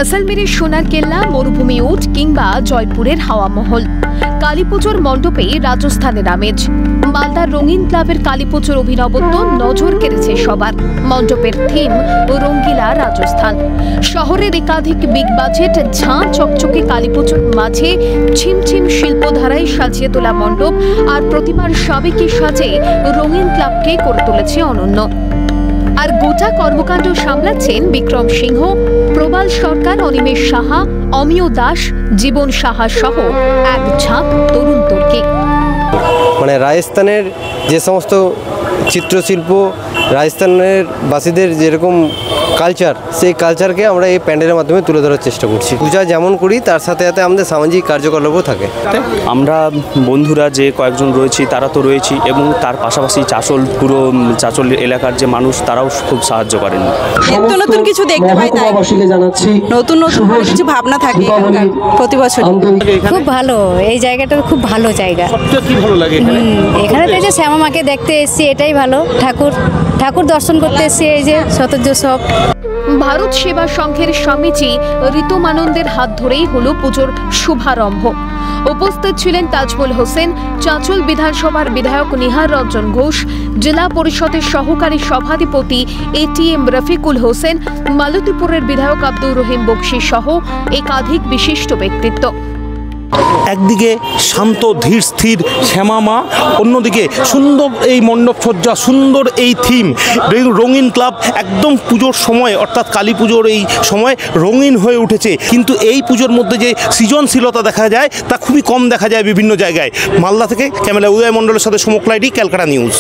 জয়সলমেরের সোনার কেল্লা, মরুভূমি উট কিংবা জয়পুরের হাওয়া মহল, কালীপুজোর মণ্ডপে রাজস্থানের আমেজ। মালদার রঙিন ক্লাবের কালীপুজোর অভিনবত্ব নজর কেড়েছে সবার। মণ্ডপের থিম রঙ্গিলা রাজস্থান। শহরের একাধিক বিগ বাজেট ঝাঁ চকচকে কালীপুজোর মাঝে ছিমছিম শিল্পধারায় সাজিয়ে তোলা মণ্ডপ আর প্রতিমার সাবেকি সাজে রঙিন ক্লাবকে করে তুলেছে অনন্য। আর গোটা কর্মকাণ্ড সামলাচ্ছেন বিক্রম সিংহ, প্রবাল সরকার, অনিমেষ সাহা, অমিয় দাস, জীবন সাহা সহ এক ঝাঁক তরুণ তর্কি। মানে রাজস্থানের যে সমস্ত চিত্রশিল্প, রাজস্থানের বাসীদের যেরকম কালচার, সেই কালচারকে আমরা এই প্যান্ডেলের মাধ্যমে তুলে ধরার চেষ্টা করছি। পূজা যেমন করি তার সাথে সাথে আমাদের সামাজিক কার্যকলাপও থাকে। আমরা বন্ধুরা যে কয়েকজন রয়েছি তারা তো রয়েছি, এবং তার পাশাপাশি চাঁচল এলাকার যে মানুষ তারাও খুব সাহায্য করেন। নিত্য নতুন কিছু দেখতে পাই, তাই নতুন নতুন কিছু ভাবনা থাকে প্রতি বছর। খুব ভালো, এই জায়গাটা খুব ভালো জায়গা। কি ভালো লাগে এখানে তো যে শ্যামা মাকে দেখতে এসেছি, এটাই ভালো। ঠাকুর দর্শন করতে এসেছি, এই যে শতজ সব। ভারত সেবা সংঘের স্বামীজি ঋতুমানন্দের হাত ধরেই হলো পুজোর শুভারম্ভ। উপস্থিত ছিলেন তাজমুল হোসেন, চাঁচল বিধানসভার বিধায়ক নিহার রঞ্জন ঘোষ, জেলা পরিষদের সহকারী সভাধিপতি ATM রফিকুল হোসেন, মালতীপুরের বিধায়ক আব্দুর রহিম বক্সি সহ একাধিক বিশিষ্ট ব্যক্তিত্ব। একদিকে শান্ত ধীর স্থির শ্যামা মা, অন্যদিকে সুন্দর এই মণ্ডপ সজ্জা, সুন্দর এই থিম, রঙিন ক্লাব। একদম পুজোর সময় অর্থাৎ কালী পুজোর এই সময় রঙিন হয়ে উঠেছে। কিন্তু এই পুজোর মধ্যে যে সৃজনশীলতা দেখা যায় তা খুবই কম দেখা যায় বিভিন্ন জায়গায়। মালদা থেকে ক্যামেরা উদয় মণ্ডলের সাথে সমক লাইডি, ক্যালকাটা নিউজ।